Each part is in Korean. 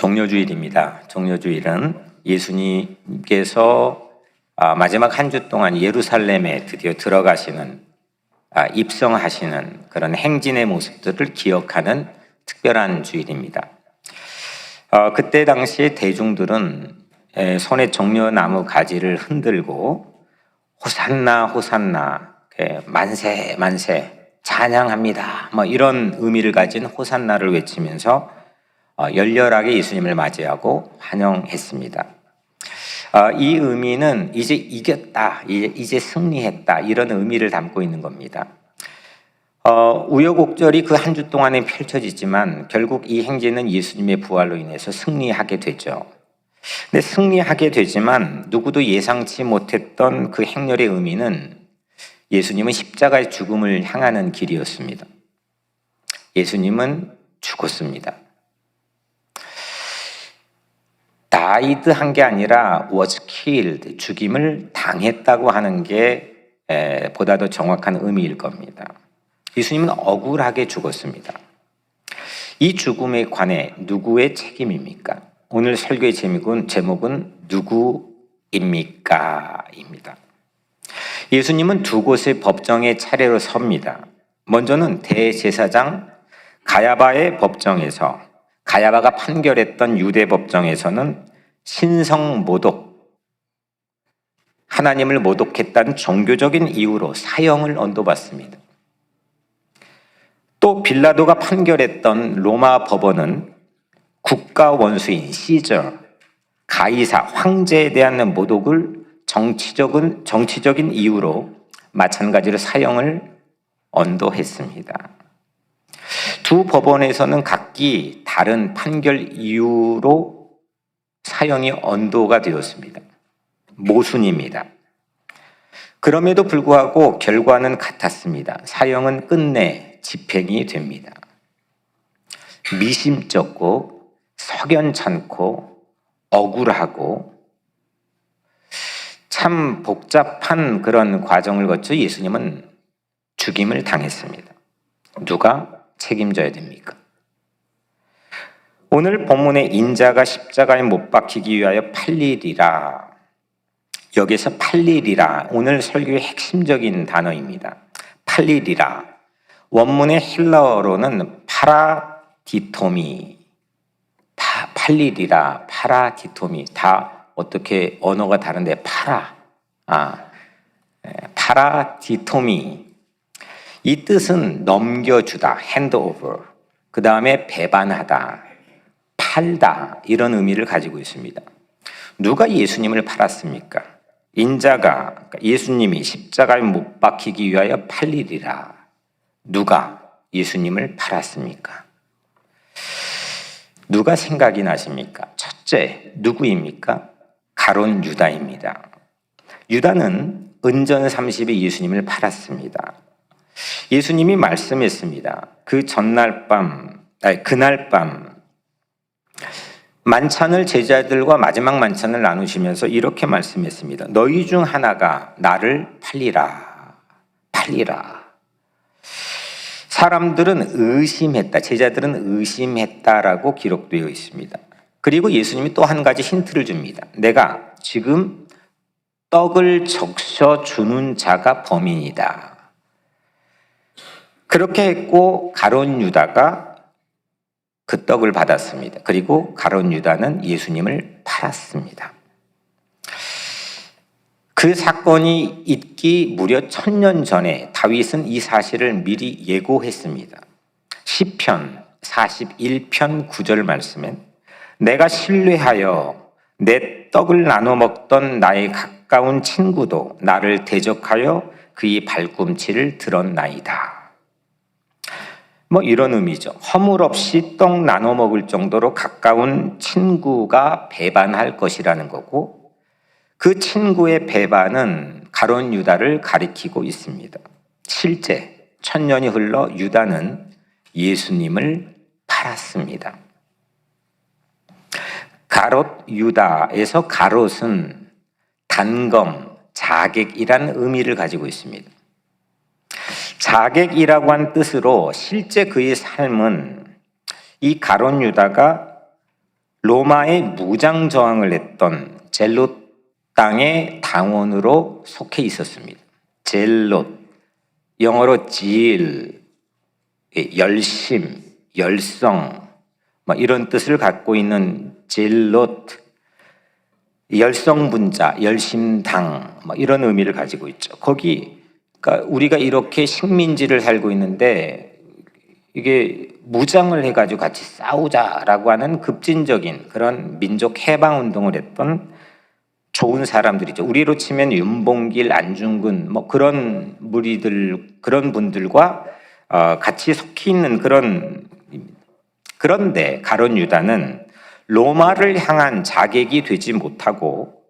종려주일입니다. 종려주일은 예수님께서 마지막 한 주 동안 예루살렘에 드디어 들어가시는, 입성하시는 그런 행진의 모습들을 기억하는 특별한 주일입니다. 그때 당시에 대중들은 손에 종려나무 가지를 흔들고 호산나 호산나, 만세 만세, 찬양합니다, 이런 의미를 가진 호산나를 외치면서 열렬하게 예수님을 맞이하고 환영했습니다. 이 의미는 이제 이겼다, 이제 승리했다, 이런 의미를 담고 있는 겁니다. 우여곡절이 그 한 주 동안에 펼쳐지지만 결국 이 행진은 예수님의 부활로 인해서 승리하게 되죠. 근데 승리하게 되지만 누구도 예상치 못했던 그 행렬의 의미는 예수님은 십자가의 죽음을 향하는 길이었습니다. 예수님은 죽었습니다. died 한 게 아니라 was killed, 죽임을 당했다고 하는 게 보다 더 정확한 의미일 겁니다. 예수님은 억울하게 죽었습니다. 이 죽음에 관해 누구의 책임입니까? 오늘 설교의 제목은 누구입니까? 입니다. 예수님은 두 곳의 법정의 차례로 섭니다. 먼저는 대제사장 가야바의 법정에서, 가야바가 판결했던 유대 법정에서는 신성모독, 하나님을 모독했다는 종교적인 이유로 사형을 언도받습니다. 또 빌라도가 판결했던 로마 법원은 국가 원수인 시저, 가이사, 황제에 대한 모독을 정치적인 이유로 마찬가지로 사형을 언도했습니다. 두 법원에서는 각기 다른 판결 이유로 사형이 언도가 되었습니다. 모순입니다. 그럼에도 불구하고 결과는 같았습니다. 사형은 끝내 집행이 됩니다. 미심쩍고 석연찮고 억울하고 참 복잡한 그런 과정을 거쳐 예수님은 죽임을 당했습니다. 누가 책임져야 됩니까? 오늘 본문의 인자가 십자가에 못 박히기 위하여 팔리리라, 여기서 팔리리라, 오늘 설교의 핵심적인 단어입니다. 팔리리라, 원문의 헬라어로는 파라디토미, 팔리리라, 파라디토미, 다 어떻게 언어가 다른데 파라디토미, 이 뜻은 넘겨주다, 핸드오버, 그 다음에 배반하다, 팔다, 이런 의미를 가지고 있습니다. 누가 예수님을 팔았습니까? 인자가, 예수님이 십자가에 못 박히기 위하여 팔리리라. 누가 예수님을 팔았습니까? 누가 생각이 나십니까? 첫째, 누구입니까? 가룟 유다입니다. 유다는 은전 30에 예수님을 팔았습니다. 예수님이 말씀했습니다. 그날 밤 만찬을, 제자들과 마지막 만찬을 나누시면서 이렇게 말씀했습니다. 너희 중 하나가 나를 팔리라. 사람들은 의심했다, 제자들은 의심했다라고 기록되어 있습니다. 그리고 예수님이 또 한 가지 힌트를 줍니다. 내가 지금 떡을 적셔주는 자가 범인이다. 그렇게 했고 가룟 유다가 그 떡을 받았습니다. 그리고 가룟 유다는 예수님을 팔았습니다. 그 사건이 있기 무려 1000년 전에 다윗은 이 사실을 미리 예고했습니다. 시편 41편 9절 말씀엔 내가 신뢰하여 내 떡을 나눠 먹던 나의 가까운 친구도 나를 대적하여 그의 발꿈치를 들었나이다. 이런 의미죠. 허물 없이 떡 나눠 먹을 정도로 가까운 친구가 배반할 것이라는 거고, 그 친구의 배반은 가룟 유다를 가리키고 있습니다. 실제 1000년이 흘러 유다는 예수님을 팔았습니다. 가롯 유다에서 가롯은 단검, 자객이라는 의미를 가지고 있습니다. 자객이라고 한 뜻으로 실제 그의 삶은 이 가룟 유다가 로마에 무장 저항을 했던 젤롯 땅의 당원으로 속해 있었습니다. 젤롯, 영어로 zeal, 열심, 열성, 이런 뜻을 갖고 있는 젤롯, 열성분자, 열심당, 이런 의미를 가지고 있죠. 그러니까 우리가 이렇게 식민지를 살고 있는데 이게 무장을 해가지고 같이 싸우자라고 하는 급진적인 그런 민족 해방 운동을 했던 좋은 사람들이죠. 우리로 치면 윤봉길, 안중근 그런 무리들, 그런 분들과 같이 속해 있는 그런데 가룟 유다는 로마를 향한 자객이 되지 못하고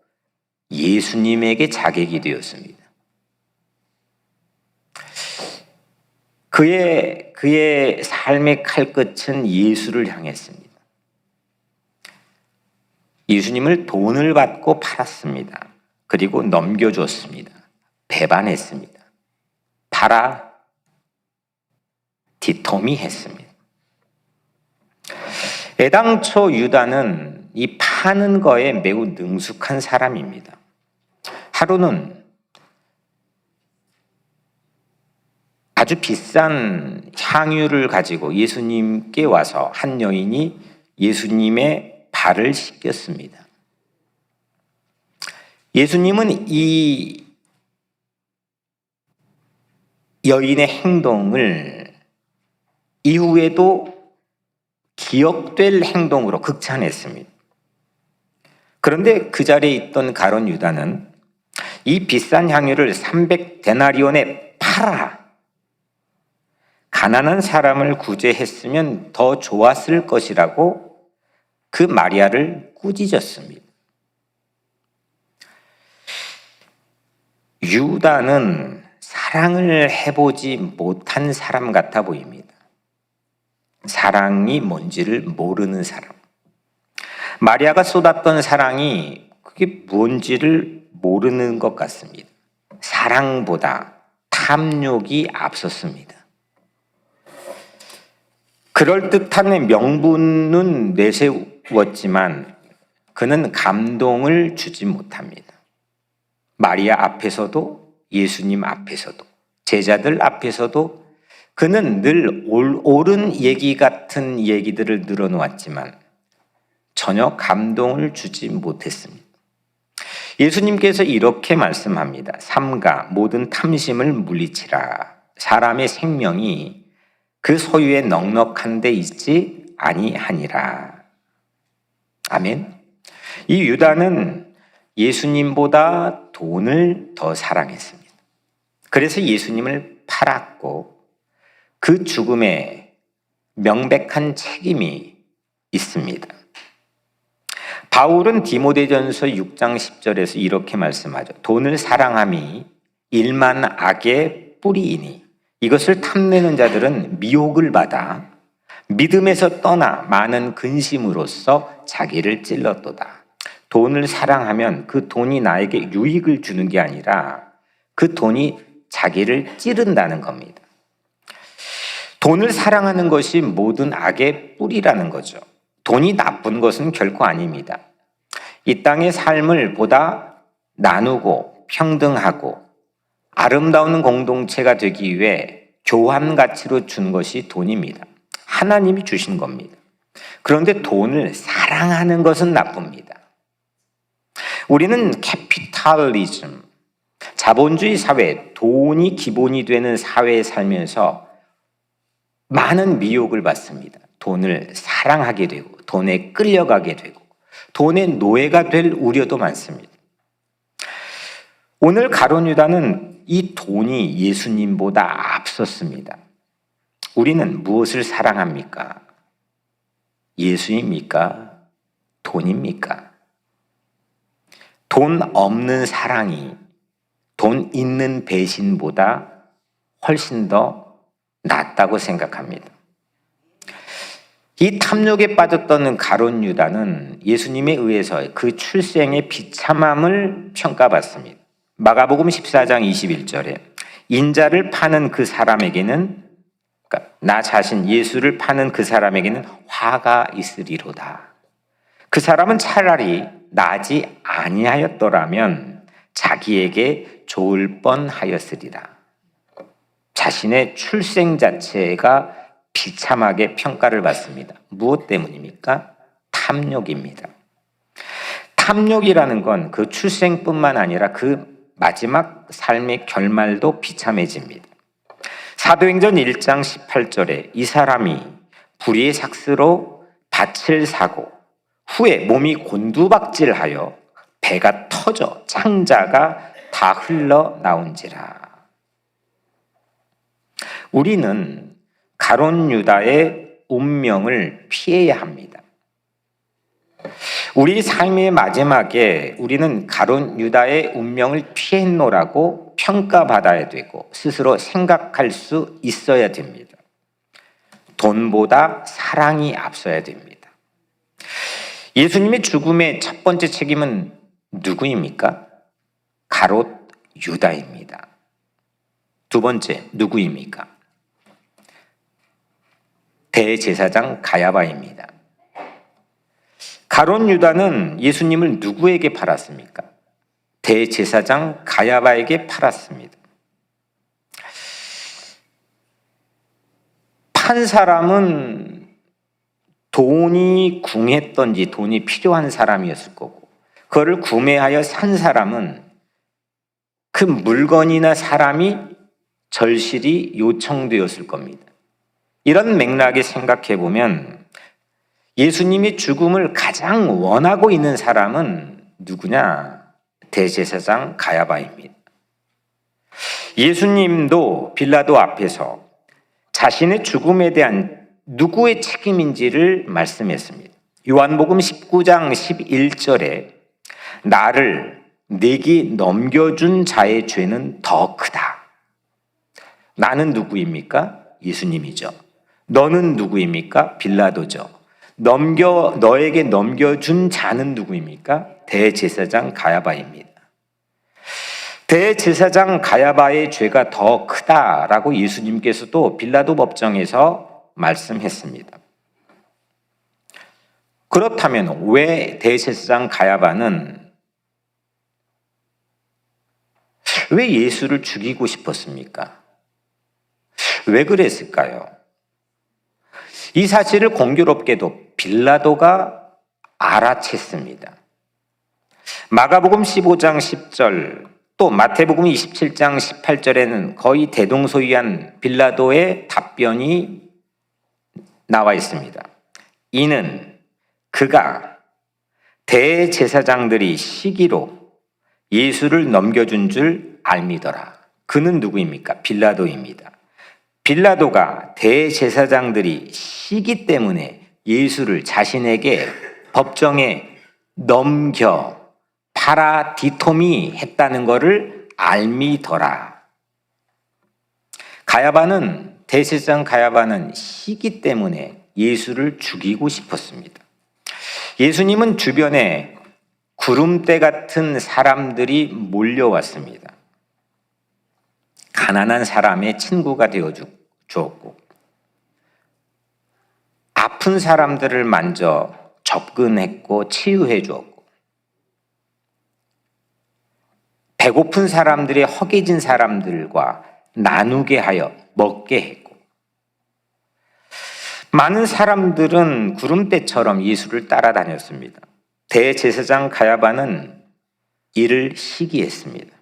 예수님에게 자객이 되었습니다. 그의 삶의 칼끝은 예수를 향했습니다. 예수님을 돈을 받고 팔았습니다. 그리고 넘겨줬습니다. 배반했습니다. 팔아 디토미했습니다. 애당초 유다는 이 파는 거에 매우 능숙한 사람입니다. 하루는 아주 비싼 향유를 가지고 예수님께 와서 한 여인이 예수님의 발을 씻겼습니다. 예수님은 이 여인의 행동을 이후에도 기억될 행동으로 극찬했습니다. 그런데 그 자리에 있던 가룟 유다는 이 비싼 향유를 300데나리온에 팔아 가난한 사람을 구제했으면 더 좋았을 것이라고 그 마리아를 꾸짖었습니다. 유다는 사랑을 해보지 못한 사람 같아 보입니다. 사랑이 뭔지를 모르는 사람. 마리아가 쏟았던 사랑이 그게 뭔지를 모르는 것 같습니다. 사랑보다 탐욕이 앞섰습니다. 그럴듯한 명분은 내세웠지만 그는 감동을 주지 못합니다. 마리아 앞에서도 예수님 앞에서도 제자들 앞에서도 그는 늘 옳은 얘기 같은 얘기들을 늘어놓았지만 전혀 감동을 주지 못했습니다. 예수님께서 이렇게 말씀합니다. 삼가 모든 탐심을 물리치라. 사람의 생명이 그 소유에 넉넉한 데 있지 아니하니라. 아멘. 이 유다는 예수님보다 돈을 더 사랑했습니다. 그래서 예수님을 팔았고 그 죽음에 명백한 책임이 있습니다. 바울은 디모데전서 6장 10절에서 이렇게 말씀하죠. 돈을 사랑함이 일만 악의 뿌리이니 이것을 탐내는 자들은 미혹을 받아 믿음에서 떠나 많은 근심으로써 자기를 찔렀도다. 돈을 사랑하면 그 돈이 나에게 유익을 주는 게 아니라 그 돈이 자기를 찌른다는 겁니다. 돈을 사랑하는 것이 모든 악의 뿌리라는 거죠. 돈이 나쁜 것은 결코 아닙니다. 이 땅의 삶을 보다 나누고 평등하고 아름다운 공동체가 되기 위해 교환 가치로 준 것이 돈입니다. 하나님이 주신 겁니다. 그런데 돈을 사랑하는 것은 나쁩니다. 우리는 캐피탈리즘, 자본주의 사회, 돈이 기본이 되는 사회에 살면서 많은 미혹을 받습니다. 돈을 사랑하게 되고 돈에 끌려가게 되고 돈의 노예가 될 우려도 많습니다. 오늘 가룟 유다는 이 돈이 예수님보다 앞섰습니다. 우리는 무엇을 사랑합니까? 예수입니까? 돈입니까? 돈 없는 사랑이 돈 있는 배신보다 훨씬 더 낫다고 생각합니다. 이 탐욕에 빠졌던 가룟 유다는 예수님에 의해서 그 출생의 비참함을 평가받습니다. 마가복음 14장 21절에 인자를 파는 그 사람에게는, 그러니까 나 자신 예수를 파는 그 사람에게는 화가 있으리로다. 그 사람은 차라리 나지 아니하였더라면 자기에게 좋을 뻔하였으리라. 자신의 출생 자체가 비참하게 평가를 받습니다. 무엇 때문입니까? 탐욕입니다. 탐욕이라는 건 그 출생뿐만 아니라 그 마지막 삶의 결말도 비참해집니다. 사도행전 1장 18절에 이 사람이 불의의 삭스로 밭을 사고 후에 몸이 곤두박질하여 배가 터져 창자가 다 흘러나온지라. 우리는 가룟 유다의 운명을 피해야 합니다. 우리 삶의 마지막에 우리는 가룟 유다의 운명을 피했노라고 평가받아야 되고 스스로 생각할 수 있어야 됩니다. 돈보다 사랑이 앞서야 됩니다. 예수님의 죽음의 첫 번째 책임은 누구입니까? 가롯 유다입니다. 두 번째 누구입니까? 대제사장 가야바입니다. 가롯 유다는 예수님을 누구에게 팔았습니까? 대제사장 가야바에게 팔았습니다. 판 사람은 돈이 궁했던지 돈이 필요한 사람이었을 거고, 그거를 구매하여 산 사람은 그 물건이나 사람이 절실히 요청되었을 겁니다. 이런 맥락에 생각해 보면 예수님의 죽음을 가장 원하고 있는 사람은 누구냐? 대제사장 가야바입니다. 예수님도 빌라도 앞에서 자신의 죽음에 대한 누구의 책임인지를 말씀했습니다. 요한복음 19장 11절에 나를 내게 넘겨준 자의 죄는 더 크다. 나는 누구입니까? 예수님이죠. 너는 누구입니까? 빌라도죠. 너에게 넘겨준 자는 누구입니까? 대제사장 가야바입니다. 대제사장 가야바의 죄가 더 크다라고 예수님께서도 빌라도 법정에서 말씀했습니다. 그렇다면 왜 대제사장 가야바는 왜 예수를 죽이고 싶었습니까? 왜 그랬을까요? 이 사실을 공교롭게도 빌라도가 알아챘습니다. 마가복음 15장 10절 또 마태복음 27장 18절에는 거의 대동소이한 빌라도의 답변이 나와 있습니다. 이는 그가 대제사장들이 시기로 예수를 넘겨준 줄 알미더라. 그는 누구입니까? 빌라도입니다. 빌라도가 대제사장들이 시기 때문에 예수를 자신에게 법정에 넘겨 파라디토미 했다는 것을 알미더라. 대제사장 가야바는 시기 때문에 예수를 죽이고 싶었습니다. 예수님은 주변에 구름대 같은 사람들이 몰려왔습니다. 가난한 사람의 친구가 되어 주었고, 아픈 사람들을 만져 접근했고 치유해 주었고, 배고픈 사람들의 허기진 사람들과 나누게 하여 먹게 했고, 많은 사람들은 구름대처럼 예수를 따라다녔습니다. 대제사장 가야바는 이를 시기했습니다.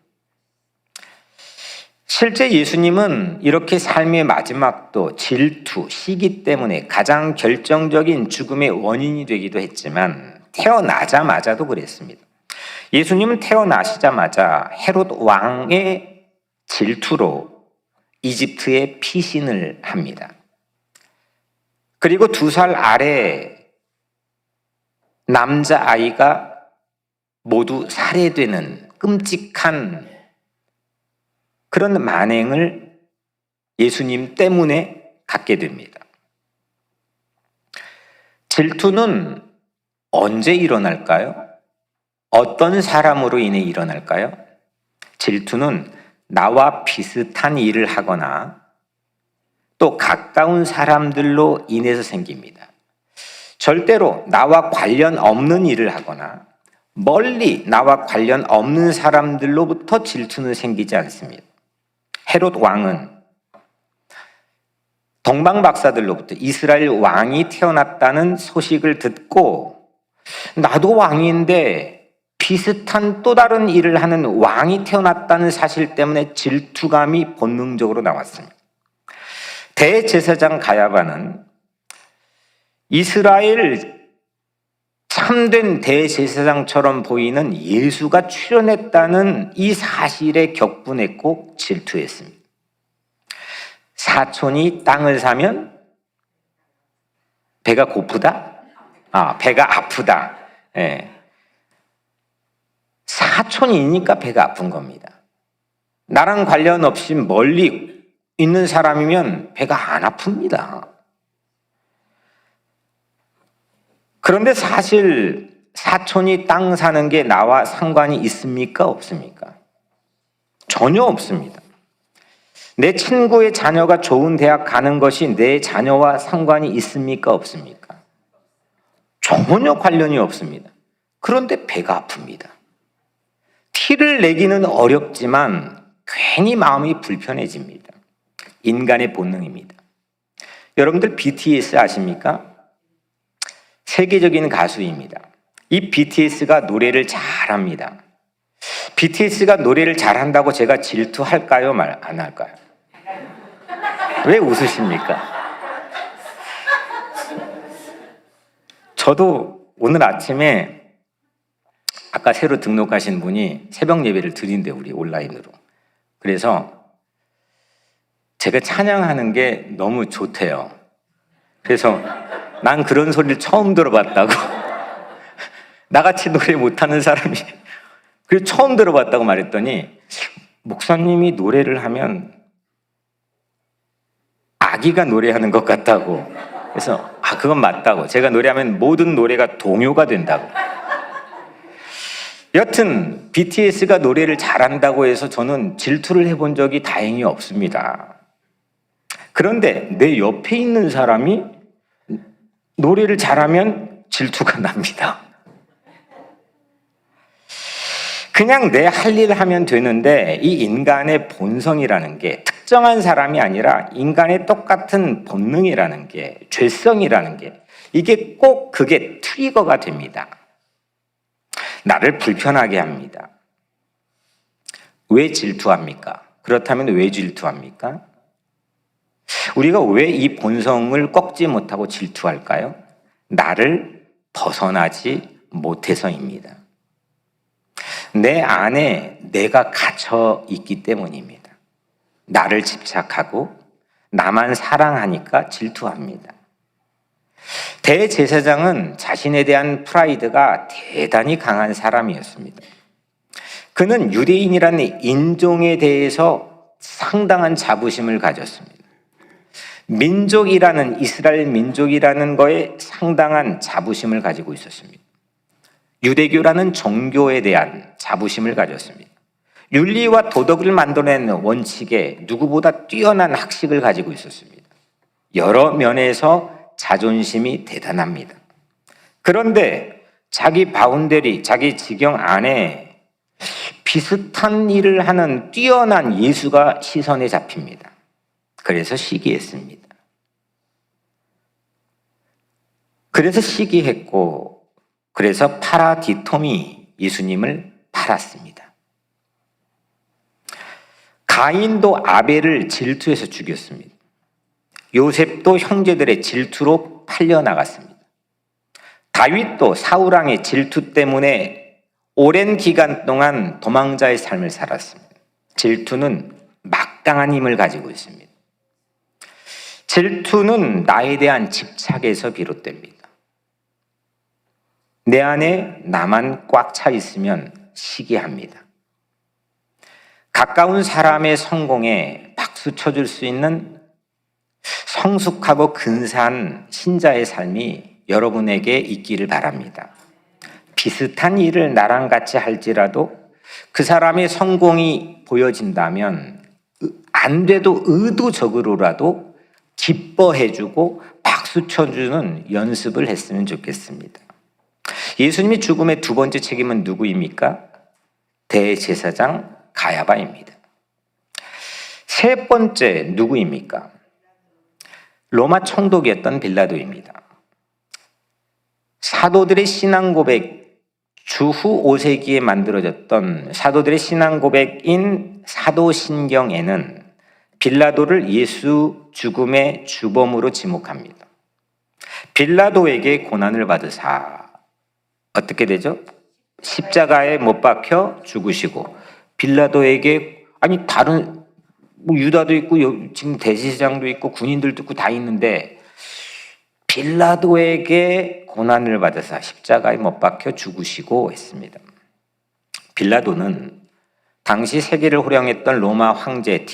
실제 예수님은 이렇게 삶의 마지막도 질투, 시기 때문에 가장 결정적인 죽음의 원인이 되기도 했지만 태어나자마자도 그랬습니다. 예수님은 태어나시자마자 헤롯 왕의 질투로 이집트에 피신을 합니다. 그리고 2살 아래 남자아이가 모두 살해되는 끔찍한 그런 만행을 예수님 때문에 갖게 됩니다. 질투는 언제 일어날까요? 어떤 사람으로 인해 일어날까요? 질투는 나와 비슷한 일을 하거나 또 가까운 사람들로 인해서 생깁니다. 절대로 나와 관련 없는 일을 하거나 멀리 나와 관련 없는 사람들로부터 질투는 생기지 않습니다. 헤롯 왕은 동방 박사들로부터 이스라엘 왕이 태어났다는 소식을 듣고 나도 왕인데 비슷한 또 다른 일을 하는 왕이 태어났다는 사실 때문에 질투감이 본능적으로 나왔습니다. 대제사장 가야바는 이스라엘 참된 대제사장처럼 보이는 예수가 출현했다는 이 사실에 격분했고 질투했습니다. 사촌이 땅을 사면 배가 고프다? 배가 아프다. 예. 사촌이니까 배가 아픈 겁니다. 나랑 관련 없이 멀리 있는 사람이면 배가 안 아픕니다. 그런데 사실 사촌이 땅 사는 게 나와 상관이 있습니까? 없습니까? 전혀 없습니다. 내 친구의 자녀가 좋은 대학 가는 것이 내 자녀와 상관이 있습니까? 없습니까? 전혀 관련이 없습니다. 그런데 배가 아픕니다. 티를 내기는 어렵지만 괜히 마음이 불편해집니다. 인간의 본능입니다. 여러분들 BTS 아십니까? 세계적인 가수입니다. 이 BTS가 노래를 잘합니다. BTS가 노래를 잘한다고 제가 질투할까요? 말 안 할까요? 왜 웃으십니까? 저도 오늘 아침에 아까 새로 등록하신 분이 새벽 예배를 드린대, 우리 온라인으로. 그래서 제가 찬양하는 게 너무 좋대요. 그래서 난 그런 소리를 처음 들어봤다고. 나같이 노래 못하는 사람이 그래서 처음 들어봤다고 말했더니, 목사님이 노래를 하면 아기가 노래하는 것 같다고. 그래서 그건 맞다고. 제가 노래하면 모든 노래가 동요가 된다고. 여튼 BTS가 노래를 잘한다고 해서 저는 질투를 해본 적이 다행히 없습니다. 그런데 내 옆에 있는 사람이 노래를 잘하면 질투가 납니다. 그냥 내 할 일 하면 되는데 이 인간의 본성이라는 게 특정한 사람이 아니라 인간의 똑같은 본능이라는 게, 죄성이라는 게, 이게 꼭 그게 트리거가 됩니다. 나를 불편하게 합니다. 왜 질투합니까? 그렇다면 왜 질투합니까? 우리가 왜 이 본성을 꺾지 못하고 질투할까요? 나를 벗어나지 못해서입니다. 내 안에 내가 갇혀 있기 때문입니다. 나를 집착하고 나만 사랑하니까 질투합니다. 대제사장은 자신에 대한 프라이드가 대단히 강한 사람이었습니다. 그는 유대인이라는 인종에 대해서 상당한 자부심을 가졌습니다. 민족이라는, 이스라엘 민족이라는 거에 상당한 자부심을 가지고 있었습니다. 유대교라는 종교에 대한 자부심을 가졌습니다. 윤리와 도덕을 만들어내는 원칙에 누구보다 뛰어난 학식을 가지고 있었습니다. 여러 면에서 자존심이 대단합니다. 그런데 자기 바운더리, 자기 지경 안에 비슷한 일을 하는 뛰어난 예수가 시선에 잡힙니다. 그래서 시기했습니다. 그래서 시기했고, 그래서 파라디톰이 예수님을 팔았습니다. 가인도 아벨을 질투해서 죽였습니다. 요셉도 형제들의 질투로 팔려나갔습니다. 다윗도 사울왕의 질투 때문에 오랜 기간 동안 도망자의 삶을 살았습니다. 질투는 막강한 힘을 가지고 있습니다. 질투는 나에 대한 집착에서 비롯됩니다. 내 안에 나만 꽉 차 있으면 시기합니다. 가까운 사람의 성공에 박수 쳐줄 수 있는 성숙하고 근사한 신자의 삶이 여러분에게 있기를 바랍니다. 비슷한 일을 나랑 같이 할지라도 그 사람의 성공이 보여진다면 안 돼도 의도적으로라도 기뻐해주고 박수 쳐주는 연습을 했으면 좋겠습니다. 예수님의 죽음의 두 번째 책임은 누구입니까? 대제사장 가야바입니다. 세 번째 누구입니까? 로마 총독이었던 빌라도입니다. 사도들의 신앙 고백, 주후 5세기에 만들어졌던 사도들의 신앙 고백인 사도신경에는 빌라도를 예수 죽음의 주범으로 지목합니다. 빌라도에게 고난을 받으사 어떻게 되죠? 십자가에 못 박혀 죽으시고, 빌라도에게 다른 유다도 있고 지금 대제사장도 있고 군인들도 있고 다 있는데 빌라도에게 고난을 받아서 십자가에 못 박혀 죽으시고 했습니다. 빌라도는 당시 세계를 호령했던 로마 황제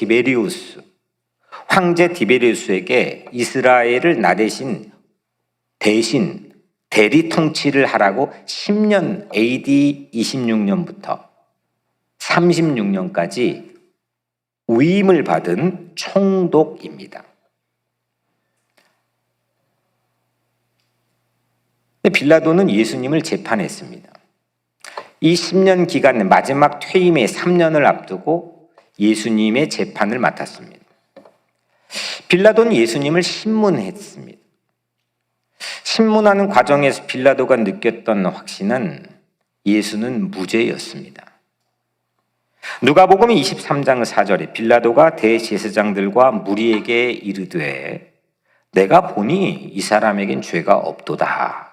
디베리우스에게 이스라엘을 대신 대리 통치를 하라고 10년 AD 26년부터 36년까지 위임을 받은 총독입니다. 빌라도는 예수님을 재판했습니다. 이 10년 기간 마지막 퇴임의 3년을 앞두고 예수님의 재판을 맡았습니다. 빌라도는 예수님을 신문했습니다. 신문하는 과정에서 빌라도가 느꼈던 확신은 예수는 무죄였습니다. 누가복음 23장 4절에 빌라도가 대제사장들과 무리에게 이르되 내가 보니 이 사람에겐 죄가 없도다.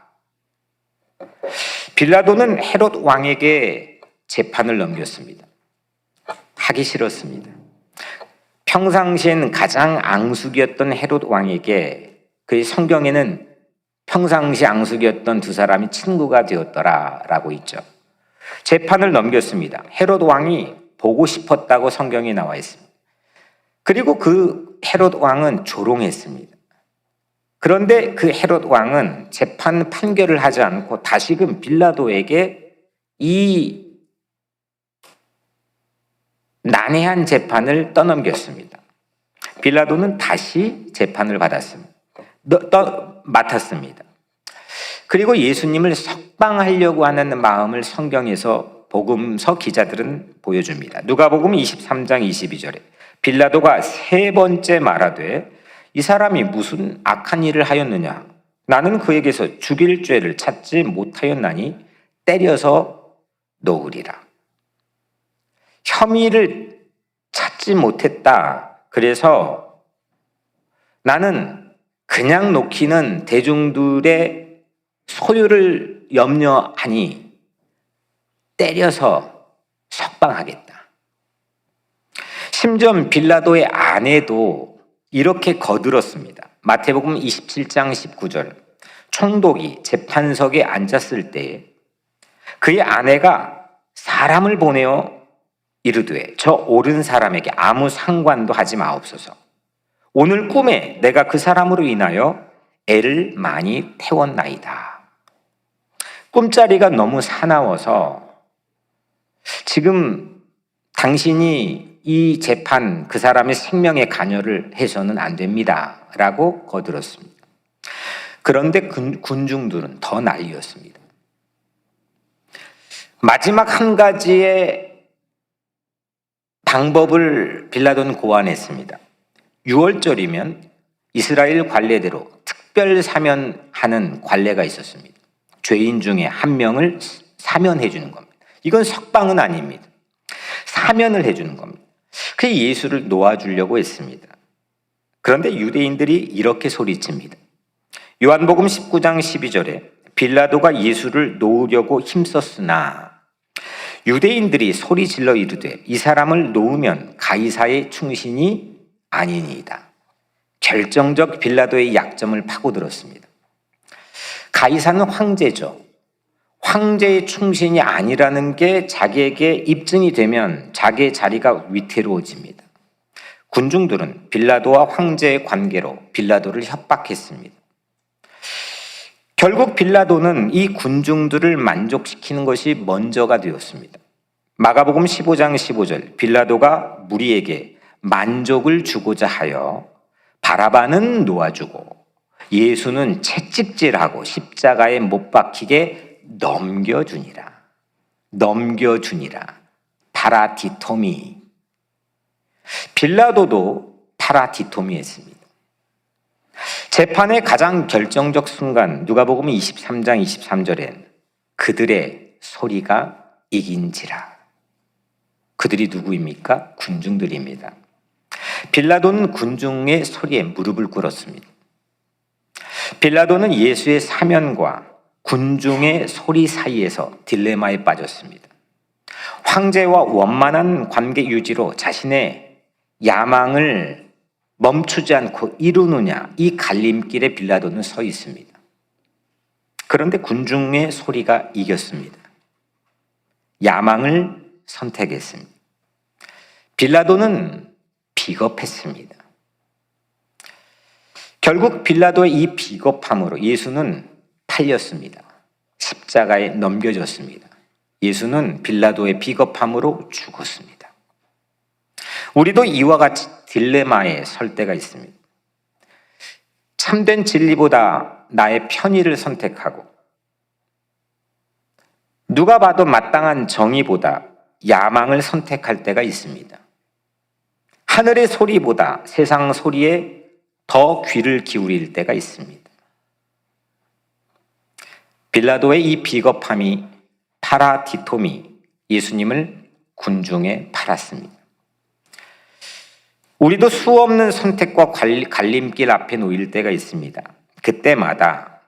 빌라도는 헤롯 왕에게 재판을 넘겼습니다. 하기 싫었습니다. 평상시엔 가장 앙숙이었던 헤롯 왕에게 그의 성경에는 평상시 앙숙이었던 두 사람이 친구가 되었더라라고 있죠. 재판을 넘겼습니다. 헤롯 왕이 보고 싶었다고 성경에 나와 있습니다. 그리고 그 헤롯 왕은 조롱했습니다. 그런데 그 헤롯 왕은 재판 판결을 하지 않고 다시금 빌라도에게 이 난해한 재판을 떠넘겼습니다. 빌라도는 다시 재판을 맡았습니다. 그리고 예수님을 석방하려고 하는 마음을 성경에서 복음서 기자들은 보여줍니다. 누가복음 23장 22절에 빌라도가 세 번째 말하되 이 사람이 무슨 악한 일을 하였느냐? 나는 그에게서 죽일 죄를 찾지 못하였나니 때려서 놓으리라. 혐의를 찾지 못했다. 그래서 나는 그냥 놓기는 대중들의 소유를 염려하니 때려서 석방하겠다. 심지어 빌라도의 아내도 이렇게 거들었습니다. 마태복음 27장 19절. 총독이 재판석에 앉았을 때에 그의 아내가 사람을 보내어 이르되 저 옳은 사람에게 아무 상관도 하지 마옵소서. 오늘 꿈에 내가 그 사람으로 인하여 애를 많이 태웠나이다. 꿈자리가 너무 사나워서 지금 당신이 이 재판 그 사람의 생명에 관여를 해서는 안 됩니다 라고 거들었습니다. 그런데 군중들은 더 난리였습니다. 마지막 한 가지의 방법을 빌라도는 고안했습니다. 6월절이면 이스라엘 관례대로 특별 사면하는 관례가 있었습니다. 죄인 중에 한 명을 사면해 주는 겁니다. 이건 석방은 아닙니다. 사면을 해주는 겁니다. 그래서 예수를 놓아주려고 했습니다. 그런데 유대인들이 이렇게 소리칩니다. 요한복음 19장 12절에 빌라도가 예수를 놓으려고 힘썼으나 유대인들이 소리 질러 이르되 이 사람을 놓으면 가이사의 충신이 아니니이다. 결정적 빌라도의 약점을 파고들었습니다. 가이사는 황제죠. 황제의 충신이 아니라는 게 자기에게 입증이 되면 자기의 자리가 위태로워집니다. 군중들은 빌라도와 황제의 관계로 빌라도를 협박했습니다. 결국 빌라도는 이 군중들을 만족시키는 것이 먼저가 되었습니다. 마가복음 15장 15절 빌라도가 무리에게 만족을 주고자 하여 바라바는 놓아주고 예수는 채찍질하고 십자가에 못 박히게 넘겨주니라. 넘겨주니라. 파라디토미. 빌라도도 파라디토미했습니다. 재판의 가장 결정적 순간 누가복음 23장 23절엔 그들의 소리가 이긴지라. 그들이 누구입니까? 군중들입니다. 빌라도는 군중의 소리에 무릎을 꿇었습니다. 빌라도는 예수의 사면과 군중의 소리 사이에서 딜레마에 빠졌습니다. 황제와 원만한 관계 유지로 자신의 야망을 멈추지 않고 이루느냐, 이 갈림길에 빌라도는 서 있습니다. 그런데 군중의 소리가 이겼습니다. 야망을 선택했습니다. 빌라도는 비겁했습니다. 결국 빌라도의 이 비겁함으로 예수는 팔렸습니다. 십자가에 넘겨졌습니다. 예수는 빌라도의 비겁함으로 죽었습니다. 우리도 이와 같이 딜레마에 설 때가 있습니다. 참된 진리보다 나의 편의를 선택하고 누가 봐도 마땅한 정의보다 야망을 선택할 때가 있습니다. 하늘의 소리보다 세상 소리에 더 귀를 기울일 때가 있습니다. 빌라도의 이 비겁함이 파라디토미, 예수님을 군중에 팔았습니다. 우리도 수없는 선택과 갈림길 앞에 놓일 때가 있습니다. 그때마다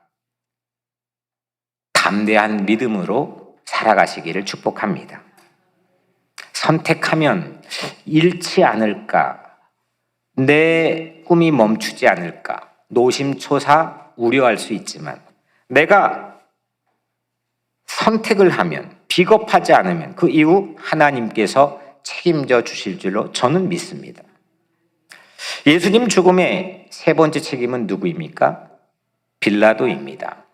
담대한 믿음으로 살아가시기를 축복합니다. 선택하면 잃지 않을까? 내 꿈이 멈추지 않을까? 노심초사 우려할 수 있지만 내가 선택을 하면, 비겁하지 않으면 그 이후 하나님께서 책임져 주실 줄로 저는 믿습니다. 예수님 죽음의 세 번째 책임은 누구입니까? 빌라도입니다.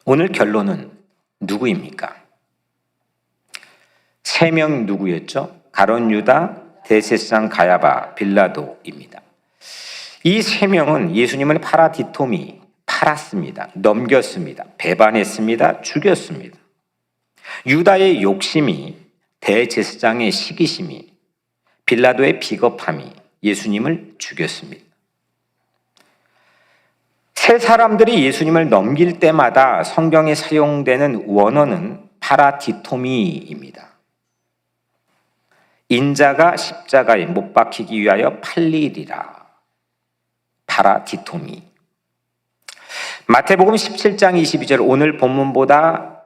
오늘 결론은 누구입니까? 세 명 누구였죠? 가룟 유다, 대제사장 가야바, 빌라도입니다. 이 세 명은 예수님을 파라디토미, 팔았습니다. 넘겼습니다. 배반했습니다. 죽였습니다. 유다의 욕심이, 대제사장의 시기심이, 빌라도의 비겁함이 예수님을 죽였습니다. 세 사람들이 예수님을 넘길 때마다 성경에 사용되는 원어는 파라디토미입니다. 인자가 십자가에 못 박히기 위하여 팔리리라. 파라디토미. 마태복음 17장 22절 오늘 본문보다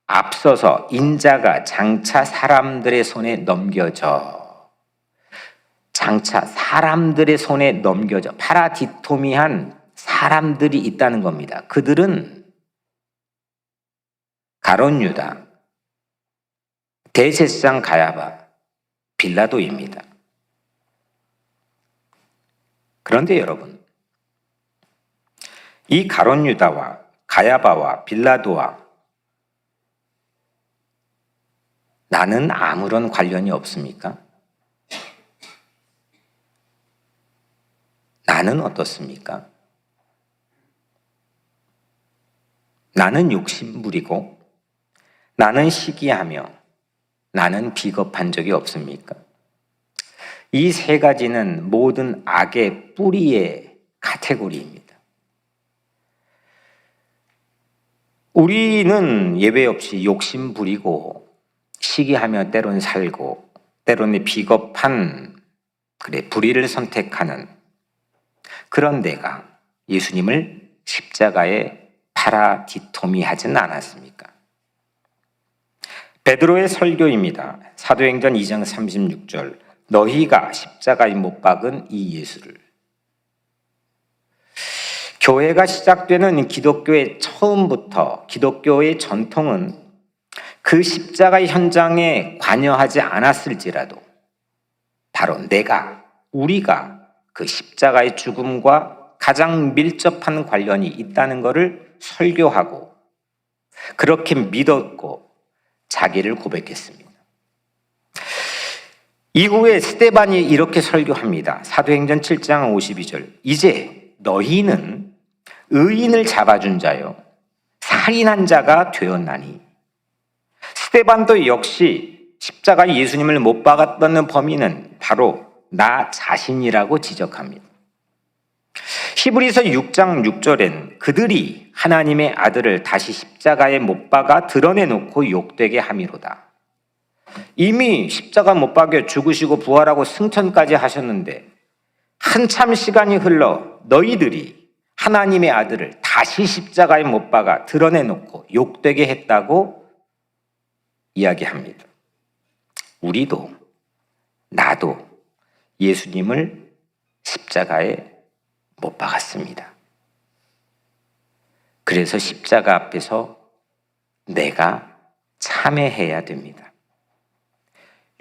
앞서서 인자가 장차 사람들의 손에 넘겨져. 장차 사람들의 손에 넘겨져. 파라디토미한 사람들이 있다는 겁니다. 그들은 가룟 유다, 대제사장 가야바, 빌라도입니다. 그런데 여러분, 이 가룟 유다와 가야바와 빌라도와 나는 아무런 관련이 없습니까? 나는 어떻습니까? 나는 욕심부리고 나는 시기하며 나는 비겁한 적이 없습니까? 이 세 가지는 모든 악의 뿌리의 카테고리입니다. 우리는 예외 없이 욕심부리고 시기하며 때론 살고 때로는 비겁한 불의를 선택하는 그런 내가 예수님을 십자가에 파라디토미 하지는 않았습니까? 베드로의 설교입니다. 사도행전 2장 36절 너희가 십자가에 못 박은 이 예수를. 교회가 시작되는 기독교의 처음부터 기독교의 전통은 그 십자가의 현장에 관여하지 않았을지라도 바로 우리가 그 십자가의 죽음과 가장 밀접한 관련이 있다는 것을 설교하고 그렇게 믿었고 자기를 고백했습니다. 이후에 스데반이 이렇게 설교합니다. 사도행전 7장 52절. 이제 너희는 의인을 잡아준 자요 살인한 자가 되었나니. 스데반도 역시 십자가 예수님을 못 박았던 범인은 바로 나 자신이라고 지적합니다. 히브리서 6장 6절엔 그들이 하나님의 아들을 다시 십자가에 못 박아 드러내놓고 욕되게 함이로다. 이미 십자가 못 박여 죽으시고 부활하고 승천까지 하셨는데 한참 시간이 흘러 너희들이 하나님의 아들을 다시 십자가에 못 박아 드러내놓고 욕되게 했다고 이야기합니다. 우리도 나도 예수님을 십자가에 못 박았습니다. 그래서 십자가 앞에서 내가 참회해야 됩니다.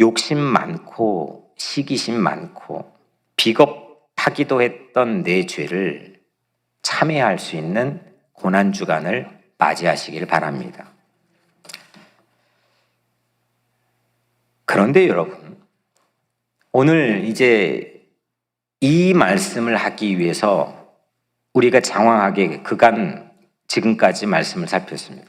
욕심 많고 시기심 많고 비겁하기도 했던 내 죄를 참회할 수 있는 고난주간을 맞이하시길 바랍니다. 그런데 여러분, 오늘 이제 이 말씀을 하기 위해서 우리가 장황하게 그간 지금까지 말씀을 살폈습니다.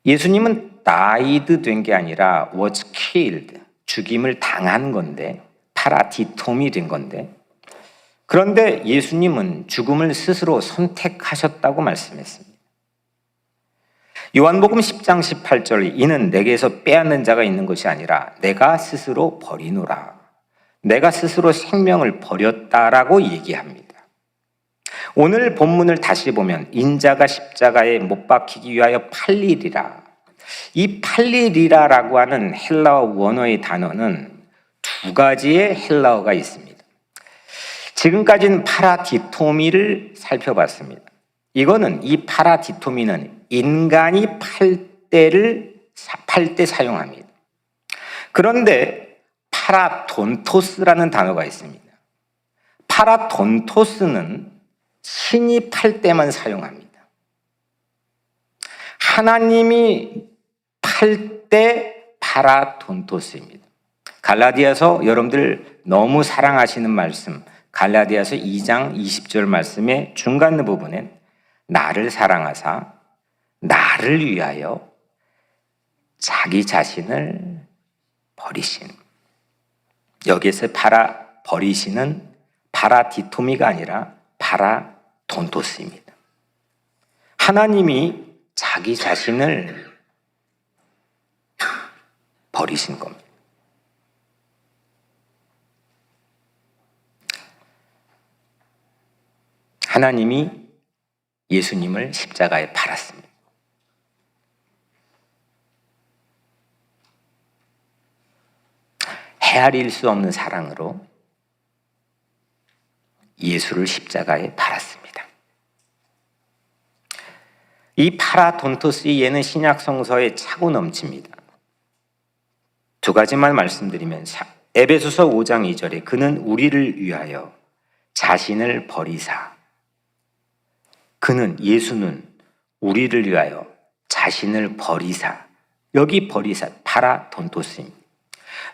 예수님은 died 된 게 아니라 was killed, 죽임을 당한 건데, 파라디톰이 된 건데, 그런데 예수님은 죽음을 스스로 선택하셨다고 말씀했습니다. 요한복음 10장 18절, 이는 내게서 빼앗는 자가 있는 것이 아니라 내가 스스로 버리노라. 내가 스스로 생명을 버렸다라고 얘기합니다. 오늘 본문을 다시 보면 인자가 십자가에 못 박히기 위하여 팔리리라. 이 팔리리라라고 하는 헬라어 원어의 단어는 두 가지의 헬라어가 있습니다. 지금까지는 파라디토미를 살펴봤습니다. 이거는 이 파라디토미는 인간이 팔 때 사용합니다. 그런데 파라돈토스라는 단어가 있습니다. 파라돈토스는 신이 팔 때만 사용합니다. 하나님이 팔 때 파라돈토스입니다. 갈라디아서 여러분들 너무 사랑하시는 말씀, 갈라디아서 2장 20절 말씀의 중간 부분엔 나를 사랑하사 나를 위하여 자기 자신을 버리신, 여기에서 버리시는 파라디토미가 아니라 파라돈토스입니다. 하나님이 자기 자신을 버리신 겁니다. 하나님이 예수님을 십자가에 팔았습니다. 헤아릴 수 없는 사랑으로 예수를 십자가에 팔았습니다. 이 파라돈토스의 예는 신약 성서에 차고 넘칩니다. 두 가지만 말씀드리면, 에베소서 5장 2절에 그는 우리를 위하여 자신을 버리사, 그는 예수는 우리를 위하여 자신을 버리사, 여기 버리사 파라돈토스입니다.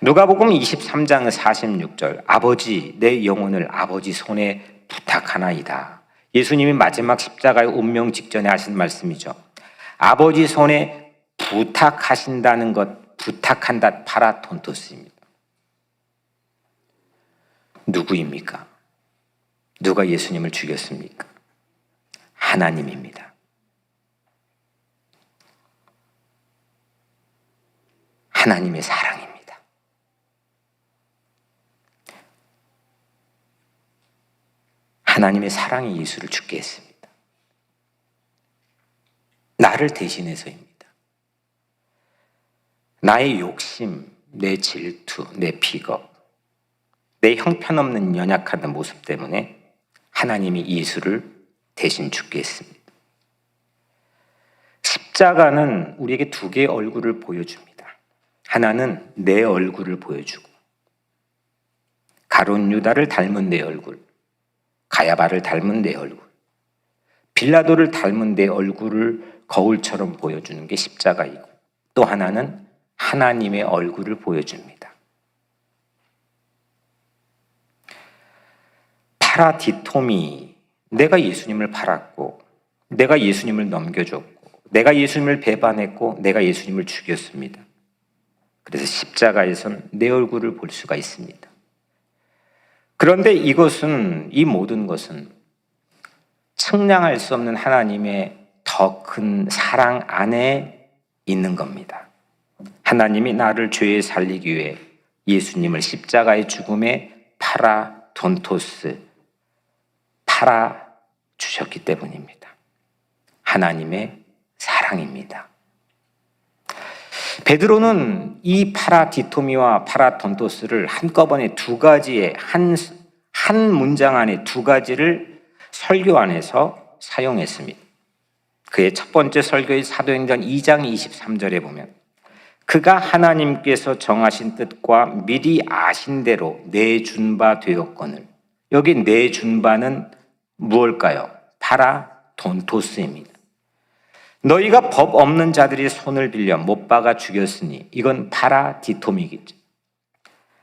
누가복음 23장 46절, 아버지 내 영혼을 아버지 손에 부탁하나이다. 예수님이 마지막 십자가의 운명 직전에 하신 말씀이죠. 아버지 손에 부탁하신다는 것, 부탁한다 파라돈토스입니다. 누구입니까? 누가 예수님을 죽였습니까? 하나님입니다. 하나님의 사랑입니다. 하나님의 사랑이 예수를 죽게 했습니다. 나를 대신해서입니다. 나의 욕심, 내 질투, 내 비겁, 내 형편없는 연약한 모습 때문에 하나님이 예수를 대신 죽게 했습니다. 십자가는 우리에게 두 개의 얼굴을 보여줍니다. 하나는 내 얼굴을 보여주고, 가룟 유다를 닮은 내 얼굴, 가야바를 닮은 내 얼굴, 빌라도를 닮은 내 얼굴을 거울처럼 보여주는 게 십자가이고, 또 하나는 하나님의 얼굴을 보여줍니다. 파라디토미, 내가 예수님을 팔았고, 내가 예수님을 넘겨줬고, 내가 예수님을 배반했고, 내가 예수님을 죽였습니다. 그래서 십자가에선 내 얼굴을 볼 수가 있습니다. 그런데 이 모든 것은 측량할 수 없는 하나님의 더 큰 사랑 안에 있는 겁니다. 하나님이 나를 죄에 살리기 위해 예수님을 십자가의 죽음에 팔아 주셨기 때문입니다. 하나님의 사랑입니다. 베드로는 이 파라디토미와 파라돈토스를 한꺼번에 두 가지의 한 문장 안에 두 가지를 설교 안에서 사용했습니다. 그의 첫 번째 설교의 사도행전 2장 23절에 보면 그가 하나님께서 정하신 뜻과 미리 아신 대로 내준 바 되었거늘, 여기 내준 바는 무엇일까요? 파라돈토스입니다. 너희가 법 없는 자들이 손을 빌려 못 박아 죽였으니, 이건 파라디토미겠죠.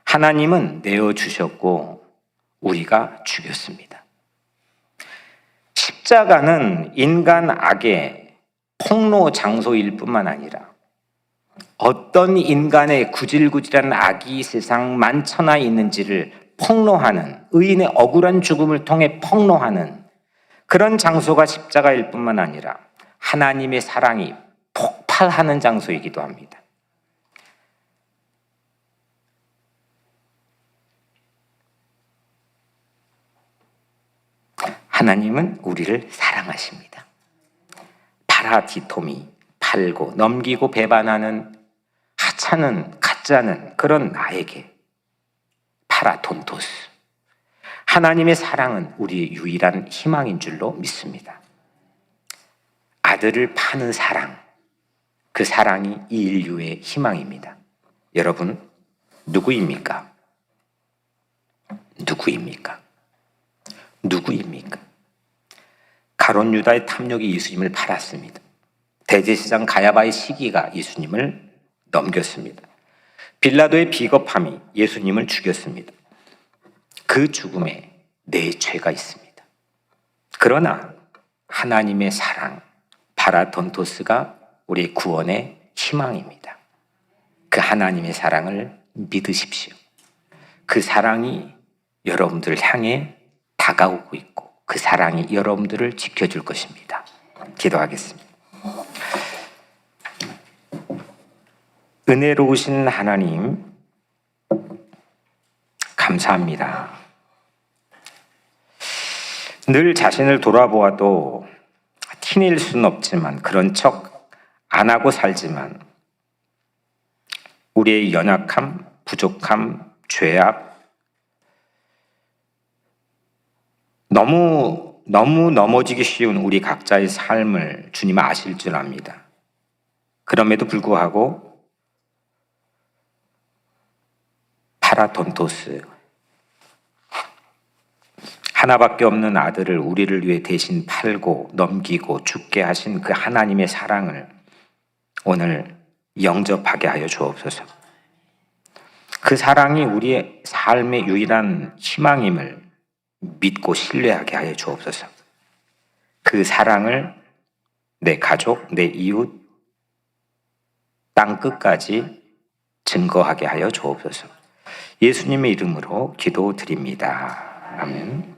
하나님은 내어주셨고 우리가 죽였습니다. 십자가는 인간 악의 폭로 장소일 뿐만 아니라 어떤 인간의 구질구질한 악이 세상 만천하 있는지를 폭로하는, 의인의 억울한 죽음을 통해 폭로하는 그런 장소가 십자가일 뿐만 아니라 하나님의 사랑이 폭발하는 장소이기도 합니다. 하나님은 우리를 사랑하십니다. 파라디토미, 팔고 넘기고 배반하는 하찮은 가짜는 그런 나에게 파라돈토스, 하나님의 사랑은 우리의 유일한 희망인 줄로 믿습니다. 아들을 파는 사랑, 그 사랑이 이 인류의 희망입니다. 여러분, 누구입니까? 누구입니까? 누구입니까? 가룟 유다의 탐욕이 예수님을 팔았습니다. 대제사장 가야바의 시기가 예수님을 넘겼습니다. 빌라도의 비겁함이 예수님을 죽였습니다. 그 죽음에 내 죄가 있습니다. 그러나 하나님의 사랑, 파라돈토스가 우리 구원의 희망입니다. 그 하나님의 사랑을 믿으십시오. 그 사랑이 여러분들을 향해 다가오고 있고 그 사랑이 여러분들을 지켜줄 것입니다. 기도하겠습니다. 은혜로우신 하나님, 감사합니다. 늘 자신을 돌아보아도 티낼 수는 없지만, 그런 척 안 하고 살지만 우리의 연약함, 부족함, 죄악, 너무 넘어지기 쉬운 우리 각자의 삶을 주님 아실 줄 압니다. 그럼에도 불구하고 파라돈토스, 하나밖에 없는 아들을 우리를 위해 대신 팔고 넘기고 죽게 하신 그 하나님의 사랑을 오늘 영접하게 하여 주옵소서. 그 사랑이 우리의 삶의 유일한 희망임을 믿고 신뢰하게 하여 주옵소서. 그 사랑을 내 가족, 내 이웃, 땅 끝까지 증거하게 하여 주옵소서. 예수님의 이름으로 기도드립니다. 아멘.